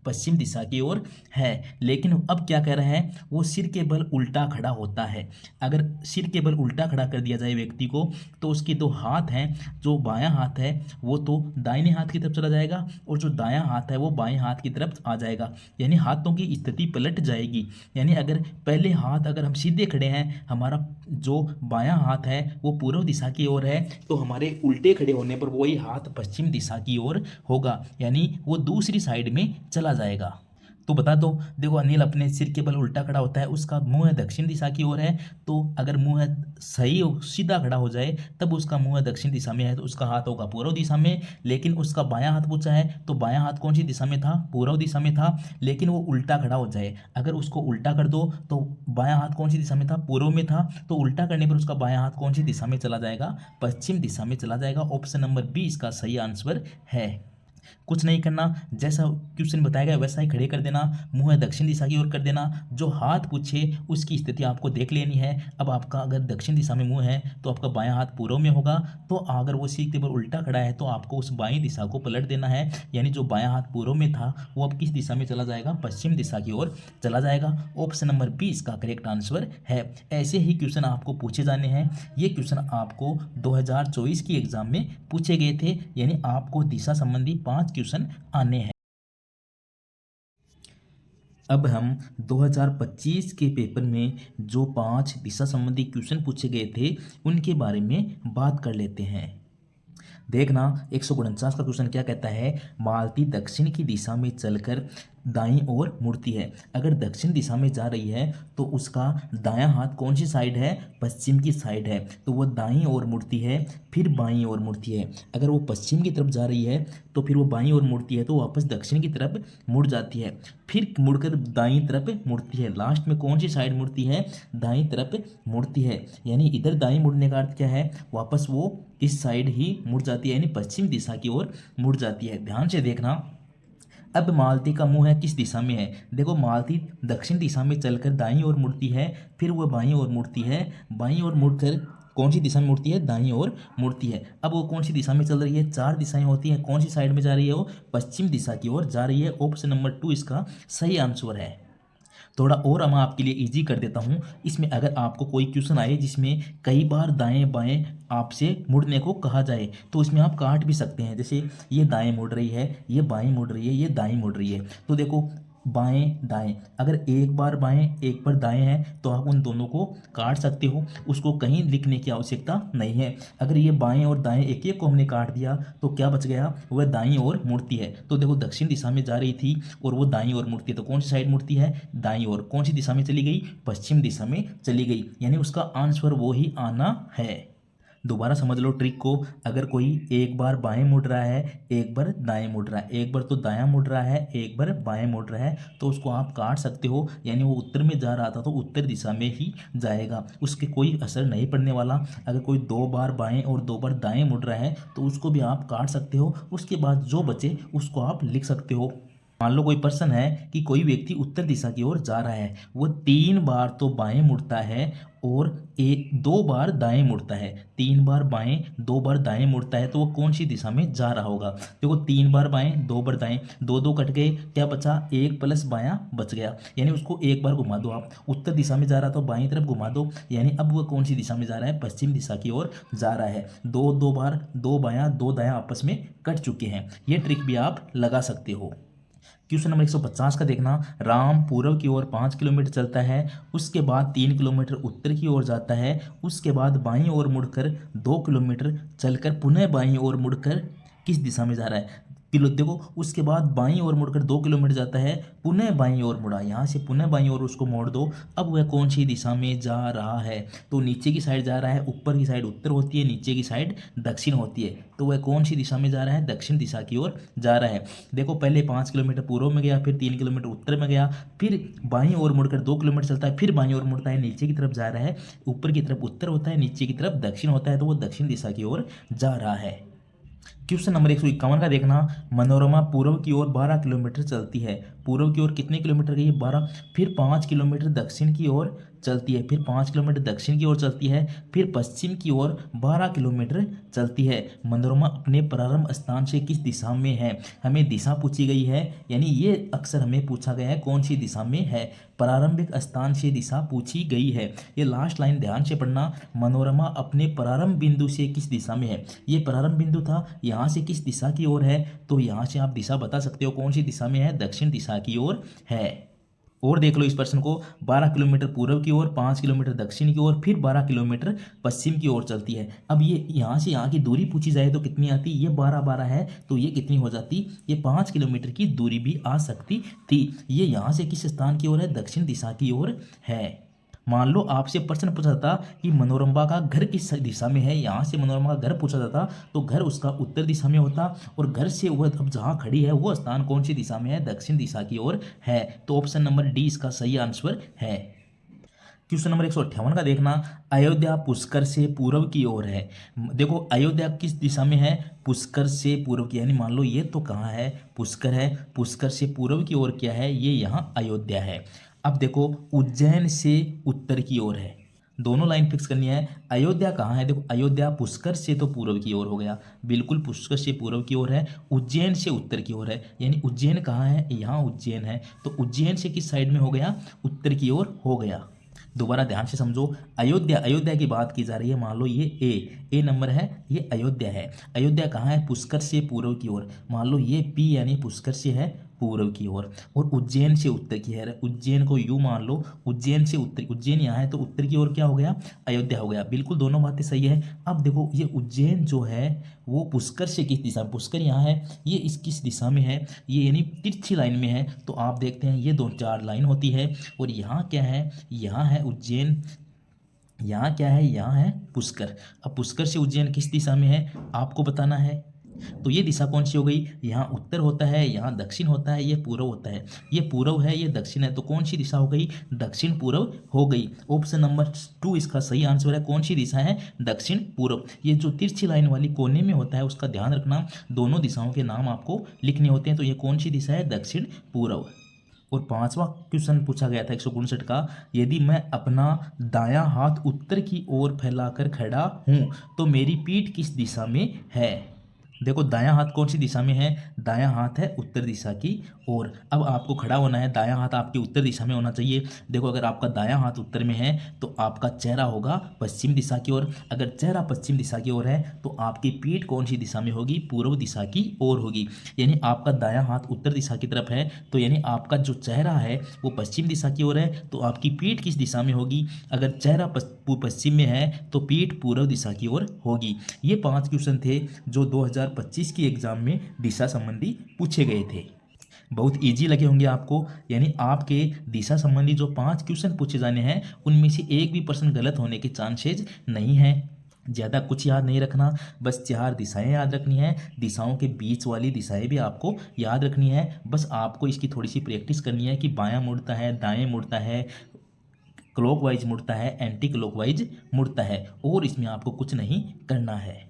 पश्चिम दिशा की ओर है। लेकिन अब क्या कह रहा है, वो सिर के बल उल्टा खड़ा होता है। अगर सिर के बल उल्टा खड़ा कर दिया जाए व्यक्ति को, तो उसके दो हाथ हैं, जो बायां हाथ है वो तो दाहिने हाथ की तरफ चला जाएगा, और जो दायां हाथ है वो बाएं हाथ की तरफ आ जाएगा, यानी हाथों की स्थिति पलट जाएगी। यानी अगर पहले हाथ अगर हम सीधे खड़े हैं, हमारा जो बायां हाथ है वो पूर्व दिशा की ओर है, तो हमारे उल्टे खड़े होने पर वही हाथ पश्चिम दिशा की ओर होगा, यानी वो दूसरी साइड में चला जाएगा। तो बता दो, देखो अनिल अपने सिर के बल उल्टा खड़ा होता है, उसका मुंह है दक्षिण दिशा की ओर है, तो अगर मुंह है सही सीधा खड़ा हो जाए, तब उसका मुंह है दक्षिण दिशा में है, तो उसका हाथ होगा पूर्व दिशा में। लेकिन उसका बायां हाथ पूछा है, तो बायां हाथ कौन सी दिशा में था, पूर्व दिशा में था, लेकिन वो उल्टा खड़ा हो जाए। अगर उसको उल्टा कर दो, तो बायां हाथ कौन सी दिशा में था, पूर्व में था, तो उल्टा करने पर उसका बायां हाथ कौन सी दिशा में चला जाएगा, पश्चिम दिशा में चला जाएगा। ऑप्शन नंबर बी इसका सही आंसर है। कुछ नहीं करना, जैसा क्वेश्चन बताया गया वैसा ही खड़े कर देना, मुंह है दक्षिण दिशा की ओर कर देना, जो हाथ पूछे उसकी स्थिति आपको देख लेनी है। अब आपका अगर दक्षिण दिशा में मुंह है, तो आपका बायां हाथ पूर्व में होगा, तो अगर वो सीट के ऊपर उल्टा खड़ा है, तो आपको उस बाईं दिशा को पलट देना है, यानी जो बायां हाथ पूर्व में था वो अब किस दिशा में चला जाएगा, पश्चिम दिशा की ओर चला जाएगा। ऑप्शन नंबर बी इसका करेक्ट आंसर है। ऐसे ही क्वेश्चन आपको पूछे जाने हैं। ये क्वेश्चन आपको 2024 की एग्जाम में पूछे गए थे, यानी आपको दिशा संबंधी 5 क्वेश्चन आने हैं। अब हम 2025 के पेपर में जो 5 दिशा संबंधी क्वेश्चन पूछे गए थे उनके बारे में बात कर लेते हैं। देखना 149 का क्वेश्चन क्या कहता है, मालती दक्षिण की दिशा में चलकर दाईं ओर मुड़ती है। अगर दक्षिण दिशा में जा रही है, तो उसका दायां हाथ कौन सी साइड है, पश्चिम की साइड है, तो वो दाईं ओर मुड़ती है, फिर बाईं ओर मुड़ती है। अगर वो पश्चिम की तरफ जा रही है, तो फिर वो बाईं ओर मुड़ती है, तो वापस दक्षिण की तरफ मुड़ जाती है, फिर मुड़कर दाईं तरफ मुड़ती है। लास्ट में कौन सी साइड मुड़ती है, दाईं तरफ मुड़ती है। यानी इधर दाईं मुड़ने का अर्थ क्या है, वापस वो इस साइड ही मुड़ जाती है, यानी पश्चिम दिशा की ओर मुड़ जाती है। ध्यान से देखना, अब मालती का मुंह है किस दिशा में है, देखो मालती दक्षिण दिशा में चलकर दाईं ओर मुड़ती है, फिर वह बाईं ओर मुड़ती है, बाईं ओर मुड़कर कौन सी दिशा में मुड़ती है, दाईं ओर मुड़ती है। अब वो कौन सी दिशा में चल रही है, 4 दिशाएं होती हैं, कौन सी साइड में जा रही है, वो पश्चिम दिशा की ओर जा रही है। ऑप्शन नंबर 2 इसका सही आंसर है। थोड़ा और मैं आपके लिए इजी कर देता हूँ। इसमें अगर आपको कोई क्वेश्चन आए जिसमें कई बार दाएं बाएं आपसे मुड़ने को कहा जाए, तो इसमें आप काट भी सकते हैं। जैसे ये दाएं मुड़ रही है, ये बाएं मुड़ रही है, ये दाएं मुड़ रही है, तो देखो बाएं दाएं, अगर एक बार बाएं एक बार दाएं है, तो आप उन दोनों को काट सकते हो, उसको कहीं लिखने की आवश्यकता नहीं है। अगर ये बाएं और दाएं एक एक को हमने काट दिया, तो क्या बच गया, वह दाईं ओर मुड़ती है। तो देखो दक्षिण दिशा में जा रही थी और वो दाईं ओर मुड़ती है, तो कौन सी साइड मुड़ती है, दाईं ओर। कौन सी दिशा में चली गई, पश्चिम दिशा में चली गई, यानी उसका आंसर वो ही आना है। दोबारा समझ लो ट्रिक को, अगर कोई एक बार बाएं मुड़ रहा है, एक बार दाएं मुड़ रहा है, एक बार तो दायां मुड़ रहा है, एक बार बाएं मुड़ रहा है, तो उसको आप काट सकते हो। यानी वो उत्तर में जा रहा था तो उत्तर दिशा में ही जाएगा, उसके कोई असर नहीं पड़ने वाला। अगर कोई 2 बार बाएं और 2 बार दाएं मुड़ रहा है, तो उसको भी आप काट सकते हो, उसके बाद जो बचे उसको आप लिख सकते हो। मान लो कोई पर्सन है कि कोई व्यक्ति उत्तर दिशा की ओर जा रहा है, वो 3 बार तो बाएं मुड़ता है और 2 बार दाएं मुड़ता है। 3 बार बाएं 2 बार दाएं मुड़ता है, तो वो कौन सी दिशा में जा रहा होगा? देखो 3 बार बाएं 2 बार दाएं, दो दो कट गए, क्या बचा? 1 प्लस बायां बच गया, यानी उसको 1 बार घुमा दो आप। उत्तर दिशा में जा रहा तो बाईं तरफ घुमा दो, यानी अब वो कौन सी दिशा में जा रहा है? पश्चिम दिशा की ओर जा रहा है। 2 बार 2 बायां 2 दायां आपस में कट चुके हैं। ये ट्रिक भी आप लगा सकते हो। क्वेश्चन नंबर 150 का देखना, राम पूर्व की ओर 5 किलोमीटर चलता है, उसके बाद 3 किलोमीटर उत्तर की ओर जाता है, उसके बाद बाईं ओर मुड़कर 2 किलोमीटर चलकर पुनः बाईं ओर मुड़कर किस दिशा में जा रहा है? किलो देखो, उसके बाद बाईं ओर मुड़कर 2 किलोमीटर जाता है, पुनः बाईं ओर मुड़ा, यहाँ से पुनः बाईं ओर उसको मोड़ दो। अब वह कौन सी दिशा में जा रहा है? तो नीचे की साइड जा रहा है, ऊपर की साइड उत्तर होती है, नीचे की साइड दक्षिण होती है, तो वह कौन सी दिशा में जा रहा है? दक्षिण दिशा की ओर जा रहा है। देखो पहले 5 किलोमीटर पूर्व में गया, फिर 3 किलोमीटर उत्तर में गया, फिर बाईं ओर मुड़कर 2 किलोमीटर चलता है, फिर बाईं ओर मुड़ता है, नीचे की तरफ जा रहा है। ऊपर की तरफ उत्तर होता है, नीचे की तरफ दक्षिण होता है, तो वो दक्षिण दिशा की ओर जा रहा है। क्वेश्चन नंबर 151 का देखना, मनोरमा पूर्व की ओर 12 किलोमीटर चलती है। पूर्व की ओर कितने किलोमीटर गई? 12। फिर 5 किलोमीटर दक्षिण की ओर चलती है, फिर 5 किलोमीटर दक्षिण की ओर चलती है, फिर पश्चिम की ओर 12 किलोमीटर चलती है। मनोरमा अपने प्रारंभ स्थान से किस दिशा में है? हमें दिशा पूछी गई है, यानी ये अक्सर हमें पूछा गया है कौन सी दिशा में है। प्रारंभिक स्थान से दिशा पूछी गई है। ये लास्ट लाइन ध्यान से पढ़ना, मनोरमा अपने प्रारंभ बिंदु से किस दिशा में है। ये प्रारंभ बिंदु था, यहाँ से किस दिशा की ओर है? तो यहाँ से आप दिशा बता सकते हो कौन सी दिशा में है, दक्षिण दिशा की ओर है। और देख लो इस प्रश्न को, 12 किलोमीटर पूर्व की ओर, 5 किलोमीटर दक्षिण की ओर, फिर 12 किलोमीटर पश्चिम की ओर चलती है। अब ये यहाँ से यहाँ की दूरी पूछी जाए तो कितनी आती? ये 12 है, तो ये कितनी हो जाती? ये 5 किलोमीटर की दूरी भी आ सकती थी। ये यहाँ से किस स्थान की ओर है? दक्षिण दिशा की ओर है। मान लो आपसे प्रश्न पूछा जाता कि मनोरमा का घर किस दिशा में है, यहाँ से मनोरमा का घर पूछा जाता तो घर उसका उत्तर दिशा में होता, और घर से वह अब जहाँ खड़ी है वो स्थान कौन सी दिशा में है? दक्षिण दिशा की ओर है। तो ऑप्शन नंबर डी इसका सही आंसर है। क्वेश्चन नंबर 158 का देखना, अयोध्या पुष्कर से पूर्व की ओर है। देखो अयोध्या किस दिशा में है? पुष्कर से पूर्व की, यानी मान लो ये तो कहाँ है? पुष्कर है। पुष्कर से पूर्व की ओर क्या है? ये यहाँ अयोध्या है। अब देखो उज्जैन से उत्तर की ओर है, दोनों लाइन फिक्स करनी है। अयोध्या कहाँ है? देखो अयोध्या पुष्कर से तो पूर्व की ओर हो गया, बिल्कुल पुष्कर से पूर्व की ओर है। उज्जैन से उत्तर की ओर है, यानी उज्जैन कहाँ है? यहाँ उज्जैन है, तो उज्जैन से किस साइड में हो गया? उत्तर की ओर हो गया। दोबारा ध्यान से समझो, अयोध्या अयोध्या की बात की जा रही है। मान लो ये ए नंबर है, ये अयोध्या है। अयोध्या कहाँ है? पुष्कर से पूर्व की ओर। मान लो ये पी यानी पुष्कर से है पूर्व की ओर, और उज्जैन से उत्तर की है। उज्जैन को यू मान लो, उज्जैन से उत्तर, उज्जैन यहाँ है तो उत्तर की ओर क्या हो गया? अयोध्या हो गया। बिल्कुल दोनों बातें सही है। अब देखो ये उज्जैन जो है वो पुष्कर से किस दिशा में? पुष्कर यहाँ है, ये इस किस दिशा में है? ये यानी तिरछी लाइन में है। तो आप देखते हैं ये 2-4 लाइन होती है, और यहाँ क्या है? यहाँ है उज्जैन, यहाँ क्या है? यहाँ है पुष्कर। अब पुष्कर से उज्जैन किस दिशा में है आपको बताना है। तो ये दिशा कौन सी हो गई? यहाँ उत्तर होता है, यहाँ दक्षिण होता है, ये पूर्व होता है। ये पूर्व है, ये दक्षिण है, तो कौन सी दिशा हो गई? दक्षिण पूर्व हो गई। ऑप्शन नंबर 2 इसका सही आंसर है। कौन सी दिशा है? दक्षिण पूर्व। ये जो तिरछी लाइन वाली कोने में होता है उसका ध्यान रखना, दोनों दिशाओं के नाम आपको लिखने होते हैं। तो ये कौन सी दिशा है? दक्षिण पूर्व। और 5वां क्वेश्चन पूछा गया था 159 का, यदि मैं अपना दायां हाथ उत्तर की ओर फैलाकर खड़ा हूं तो मेरी पीठ किस दिशा में है? देखो दायां हाथ कौन सी दिशा में है? दायां हाथ है उत्तर दिशा की ओर। अब आपको खड़ा होना है, दायां हाथ आपके उत्तर दिशा में होना चाहिए। देखो अगर आपका दायां हाथ उत्तर में है तो आपका चेहरा होगा पश्चिम दिशा की ओर। अगर चेहरा पश्चिम दिशा की ओर है तो आपकी पीठ कौन सी दिशा में होगी? पूर्व दिशा की ओर होगी। यानी आपका दायां हाथ उत्तर दिशा की तरफ है, तो यानी आपका जो चेहरा है वो पश्चिम दिशा की ओर है, तो आपकी पीठ किस दिशा में होगी? अगर चेहरा पश्चिम में है तो पीठ पूर्व दिशा की ओर होगी। ये 5 क्वेश्चन थे जो 2025 की एग्जाम में दिशा संबंधी पूछे गए थे। बहुत इजी लगे होंगे आपको, यानी आपके दिशा संबंधी जो 5 क्वेश्चन पूछे जाने हैं उनमें से एक भी प्रश्न गलत होने के चांसेज नहीं है। ज़्यादा कुछ याद नहीं रखना, बस 4 दिशाएं याद रखनी है। दिशाओं के बीच वाली दिशाएं भी आपको याद रखनी है। बस आपको इसकी थोड़ी सी प्रैक्टिस करनी है कि बायां मुड़ता है, दाएं मुड़ता है, क्लॉकवाइज मुड़ता है, एंटी क्लॉकवाइज मुड़ता है, और इसमें आपको कुछ नहीं करना है।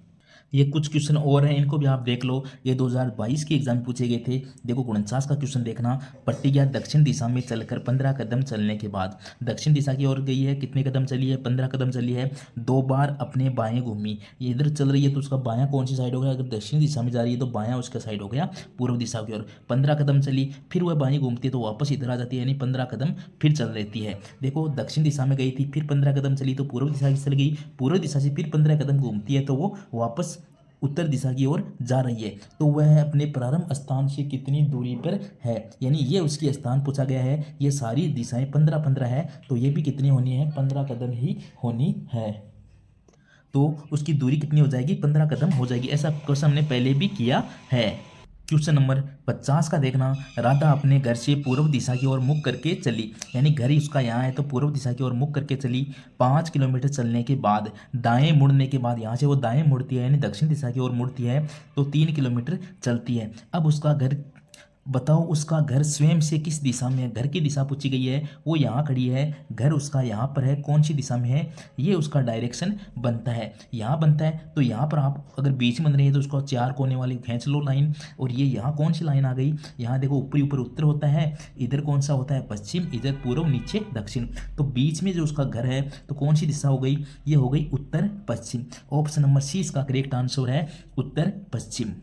ये कुछ क्वेश्चन और हैं, इनको भी आप देख लो। ये 2022 के एग्जाम में पूछे गए थे। देखो 49 का क्वेश्चन देखना। पट्टिका दक्षिण दिशा में चलकर 15 कदम चलने के बाद दक्षिण दिशा की ओर गई है, कितने कदम चली है? 15 कदम चली है। 2 बार अपने बाएं घूमी, ये इधर चल रही है तो उसका बायां कौन सी साइड हो गया? अगर दक्षिण दिशा में जा रही है तो बायां उसका साइड हो गया पूर्व दिशा की ओर। 15 कदम चली, फिर वह बाएं घूमती है तो वापस इधर आ जाती है, यानी 15 कदम फिर चल लेती है। देखो दक्षिण दिशा में गई थी, फिर 15 कदम चली तो पूर्व दिशा की चल गई, पूर्व दिशा से फिर 15 कदम घूमती है तो वो वापस उत्तर दिशा की ओर जा रही है। तो वह अपने प्रारंभ स्थान से कितनी दूरी पर है, यानी ये उसकी स्थान पूछा गया है। ये सारी दिशाएं 15-15 है, तो ये भी कितनी होनी है? 15 कदम ही होनी है। तो उसकी दूरी कितनी हो जाएगी? 15 कदम हो जाएगी। ऐसा क्वेश्चन हमने पहले भी किया है। क्वेश्चन नंबर 50 का देखना। राधा अपने घर से पूर्व दिशा की ओर मुख करके चली, यानी घर ही उसका यहाँ है तो पूर्व दिशा की ओर मुख करके चली। 5 किलोमीटर चलने के बाद दाएं मुड़ने के बाद, यहाँ से वो दाएं मुड़ती है यानी दक्षिण दिशा की ओर मुड़ती है तो 3 किलोमीटर चलती है। अब उसका घर बताओ, उसका घर स्वयं से किस दिशा में है? घर की दिशा पूछी गई है, वो यहाँ खड़ी है, घर उसका यहाँ पर है, कौन सी दिशा में है? ये उसका डायरेक्शन बनता है, यहाँ बनता है। तो यहाँ पर आप अगर बीच में बन रही है तो उसको 4 कोने वाली खींच लो लाइन। और ये यहाँ कौन सी लाइन आ गई? यहाँ देखो ऊपरी ऊपर उत्तर होता है, इधर कौन सा होता है? पश्चिम, इधर पूर्व, नीचे दक्षिण। तो बीच में जो उसका घर है तो कौन सी दिशा हो गई? ये हो गई उत्तर पश्चिम। ऑप्शन नंबर सी इसका करेक्ट आंसर है, उत्तर पश्चिम।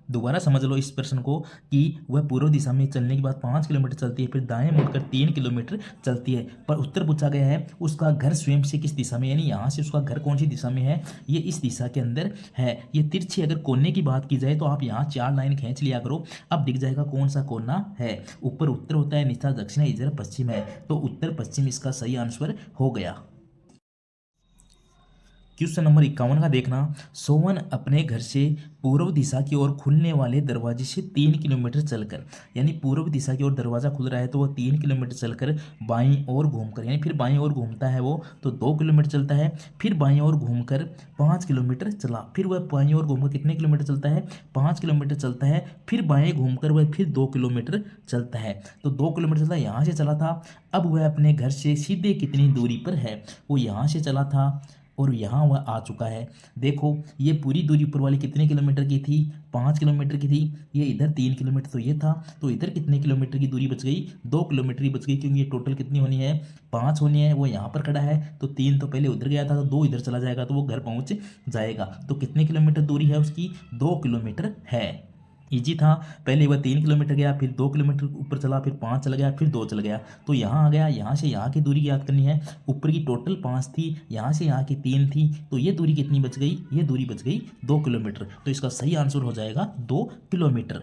दोबारा समझ लो इस प्रश्न को कि वह पूर्व दिशा में चलने के बाद 5 किलोमीटर चलती है, फिर दाएं मुड़कर 3 किलोमीटर चलती है। पर उत्तर पूछा गया है उसका घर स्वयं से किस दिशा में, यानी यहाँ से उसका घर कौन सी दिशा में है? ये इस दिशा के अंदर है। ये तिरछे अगर कोने की बात की जाए तो आप यहाँ 4 लाइन खींच लिया करो, अब दिख जाएगा कौन सा कोना है। ऊपर उत्तर होता है, नीचे दक्षिण है, इधर पश्चिम है, तो उत्तर पश्चिम इसका सही आंसर हो गया। क्वेश्चन नंबर 51 का देखना। सोवन अपने घर से पूर्व दिशा की ओर खुलने वाले दरवाजे से 3 किलोमीटर चलकर, यानी पूर्व दिशा की ओर दरवाजा खुल रहा है तो वो 3 किलोमीटर चलकर बाईं ओर घूमकर, यानी फिर बाईं ओर घूमता है वो तो 2 किलोमीटर चलता है। फिर बाईं ओर घूमकर 5 किलोमीटर चला, फिर वह बाईं ओर घूमकर कितने किलोमीटर चलता है? 5 किलोमीटर चलता है। फिर बाएं घूमकर वह फिर 2 किलोमीटर चलता है, तो 2 किलोमीटर चलता है, यहाँ से चला था। अब वह अपने घर से सीधे कितनी दूरी पर है? वो यहाँ से चला था और यहाँ वह आ चुका है। देखो ये पूरी दूरी ऊपर वाली कितने किलोमीटर की थी? 5 किलोमीटर की थी। ये इधर 3 किलोमीटर तो ये था, तो इधर कितने किलोमीटर की दूरी बच गई? 2 किलोमीटर की बच गई, क्योंकि ये टोटल कितनी होनी है? 5 होनी है। वो यहाँ पर खड़ा है तो 3 तो पहले उधर गया था, तो 2 इधर चला जाएगा तो वो घर पहुँच जाएगा। तो कितने किलोमीटर दूरी है उसकी? 2 किलोमीटर है। इजी था। पहले वह 3 किलोमीटर गया, फिर 2 किलोमीटर ऊपर चला, फिर 5 चला गया, फिर 2 चल गया, तो यहाँ आ गया। यहाँ से यहाँ की दूरी याद करनी है। ऊपर की टोटल 5 थी, यहाँ से यहाँ की 3 थी, तो ये दूरी कितनी बच गई? ये दूरी बच गई 2 किलोमीटर। तो इसका सही आंसर हो जाएगा 2 किलोमीटर।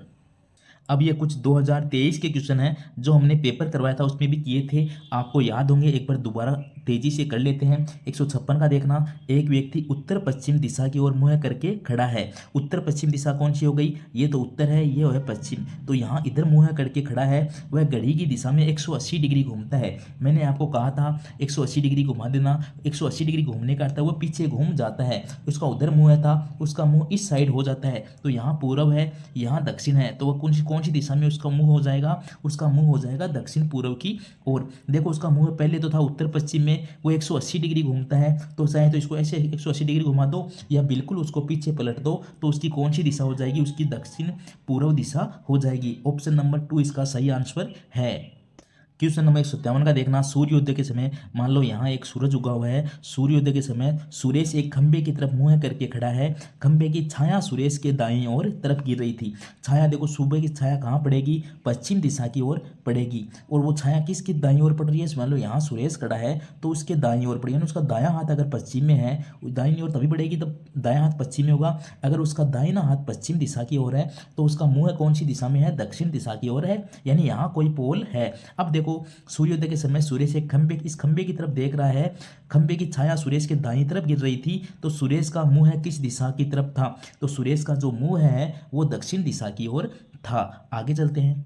अब ये कुछ 2023 के क्वेश्चन हैं जो हमने पेपर करवाया था उसमें भी किए थे, आपको याद होंगे। एक बार दोबारा तेजी से कर लेते हैं। 156 का देखना। एक व्यक्ति उत्तर पश्चिम दिशा की ओर मुँह करके खड़ा है। उत्तर पश्चिम दिशा कौन सी हो गई? ये तो उत्तर है, ये है पश्चिम, तो यहाँ इधर मुँह करके खड़ा है। वह घड़ी की दिशा में 180 डिग्री घूमता है। मैंने आपको कहा था 180 डिग्री घुमा देना। 180 डिग्री घूमने का अर्थ है वो पीछे घूम जाता है। उसका उधर मुँह था, उसका मुँह इस साइड हो जाता है, तो यहाँ पूर्व है, यहाँ दक्षिण है, तो वह कौन सी दिशा में उसका मुंह हो जाएगा? उसका मुंह हो जाएगा दक्षिण पूर्व की ओर। देखो उसका मुंह पहले तो था उत्तर पश्चिम में, वो 180 डिग्री घूमता है, तो चाहे तो इसको ऐसे 180 डिग्री घुमा दो या बिल्कुल उसको पीछे पलट दो, तो उसकी कौन सी दिशा हो जाएगी? उसकी दक्षिण पूर्व दिशा हो जाएगी। ऑप्शन नंबर 2 इसका सही आंसर है। क्वेश्चन नंबर 157 का देखना। सूर्योदय के समय, मान लो यहाँ एक सूरज उगा हुआ है, सूर्योदय के समय सुरेश एक खंबे की तरफ मुंह करके खड़ा है। खंबे की छाया सुरेश के दाईं ओर तरफ गिर रही थी। छाया देखो, सुबह की छाया कहाँ पड़ेगी? पश्चिम दिशा की ओर पड़ेगी। और वो छाया किसकी दाईं ओर पड़ रही है? मान लो यहाँ सुरेश खड़ा है तो उसके दाईं ओर पड़ेगी, उसका दायां हाथ अगर पश्चिम में है, दाईं ओर तभी पड़ेगी तब दायां हाथ पश्चिम में होगा। अगर उसका दाहिना हाथ पश्चिम दिशा की ओर है तो उसका मुंह कौन सी दिशा में है? दक्षिण दिशा की ओर है, यानी यहाँ कोई पोल है। अब देखो सूर्योदय के समय सूर्य एक खंबे, इस खंबे की तरफ देख रहा है। खंबे की छाया सुरेश के दाईं तरफ गिर रही थी, तो सुरेश का मुंह है किस दिशा की तरफ था? तो सुरेश का जो मुंह है वो दक्षिण दिशा की ओर था। आगे चलते हैं।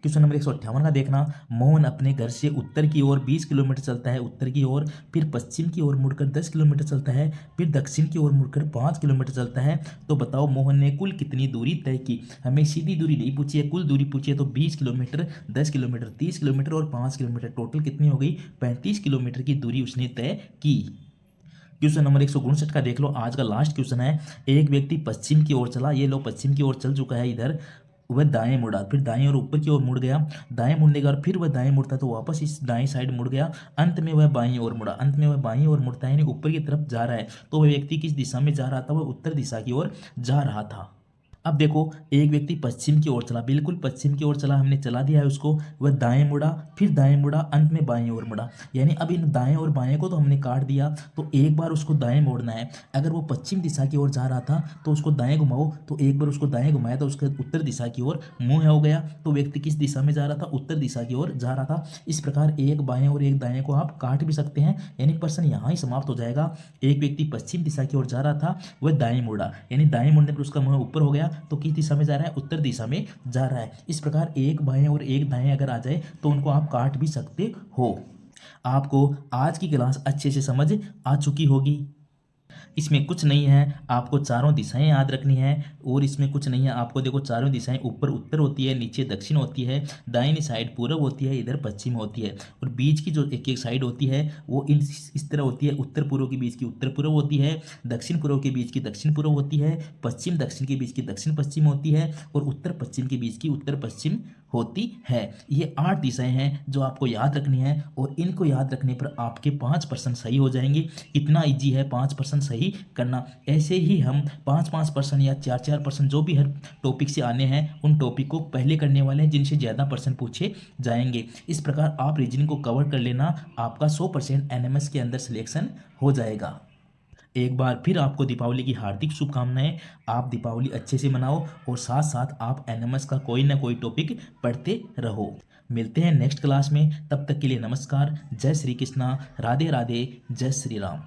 क्वेश्चन नंबर 158 का देखना। मोहन अपने घर से उत्तर की ओर 20 किलोमीटर चलता है, उत्तर की ओर, फिर पश्चिम की ओर मुड़कर 10 किलोमीटर चलता है, फिर दक्षिण की ओर मुड़कर 5 किलोमीटर चलता है। तो बताओ मोहन ने कुल कितनी दूरी तय की? हमें सीधी दूरी नहीं पूछी है, कुल दूरी पूछी है। तो 20 किलोमीटर, 10 किलोमीटर, 30 किलोमीटर और 5 किलोमीटर, टोटल कितनी हो गई? 35 किलोमीटर की दूरी उसने तय की। क्वेश्चन नंबर 159 का देख लो, आज का लास्ट क्वेश्चन है। एक व्यक्ति पश्चिम की ओर चला, ये लो पश्चिम की ओर चल चुका है इधर, वह दाएं मुड़ा, फिर दाएं और ऊपर की ओर मुड़ गया। दाएं मुड़ने के बाद फिर वह दाएं मुड़ता तो वापस इस दाएं साइड मुड़ गया। अंत में वह बाईं ओर मुड़ा, अंत में वह बाईं ओर मुड़ता है, यानी ऊपर की तरफ जा रहा है। तो वह व्यक्ति किस दिशा में जा रहा था? वह उत्तर दिशा की ओर जा रहा था। अब देखो, एक व्यक्ति पश्चिम की ओर चला, बिल्कुल पश्चिम की ओर चला, हमने चला दिया है उसको। वह दाएं मुड़ा, फिर दाएं मुड़ा, अंत में बाएं ओर मुड़ा। यानी अब इन दाएं और बाएं को तो हमने काट दिया, तो एक बार उसको दाएं मोड़ना है। अगर वो पश्चिम दिशा की ओर जा रहा था तो उसको दाएं घुमाओ, तो एक बार उसको दाएं घुमाया तो उसके उत्तर दिशा की ओर मुंह हो गया। तो व्यक्ति किस दिशा में जा रहा था? उत्तर दिशा की ओर जा रहा था। इस प्रकार एक बाएं और एक दाएं को आप काट भी सकते हैं, यानी प्रश्न यहाँ ही समाप्त हो जाएगा। एक व्यक्ति पश्चिम दिशा की ओर जा रहा था, वह दाएं मुड़ा, यानी दाएं मुड़ने पर उसका मुंह ऊपर हो गया, तो किस दिशा में जा रहा है? उत्तर दिशा में जा रहा है। इस प्रकार एक बाएं और एक दाएं अगर आ जाए तो उनको आप काट भी सकते हो। आपको आज की क्लास अच्छे से समझ आ चुकी होगी। इसमें कुछ नहीं है, आपको चारों दिशाएं याद रखनी है, और इसमें कुछ नहीं है। आपको देखो, चारों दिशाएं, ऊपर उत्तर होती है, नीचे दक्षिण होती है, दाहिनी साइड पूर्व होती है, इधर पश्चिम होती है, और बीच की जो एक एक साइड होती है वो इस तरह होती है। उत्तर पूर्व के बीच की उत्तर पूर्व होती है, दक्षिण पूर्व के बीच की दक्षिण पूर्व होती है, पश्चिम दक्षिण के बीच की दक्षिण पश्चिम होती है, और उत्तर पश्चिम के बीच की उत्तर पश्चिम होती है। ये 8 दिशाएं हैं जो आपको याद रखनी है, और इनको याद रखने पर आपके 5% सही हो जाएंगे। इतना इजी है 5% सही करना। ऐसे ही हम 5% या 4% जो भी हर टॉपिक से आने हैं उन टॉपिक को पहले करने वाले हैं, जिनसे ज़्यादा पर्सन पूछे जाएंगे। इस प्रकार आप रीजनिंग को कवर कर लेना, आपका 100% एनएमएस के अंदर सिलेक्शन हो जाएगा। एक बार फिर आपको दीपावली की हार्दिक शुभकामनाएं। आप दीपावली अच्छे से मनाओ, और साथ साथ आप एनएमएस का कोई ना कोई टॉपिक पढ़ते रहो। मिलते हैं नेक्स्ट क्लास में, तब तक के लिए नमस्कार। जय श्री कृष्णा, राधे राधे, जय श्री राम।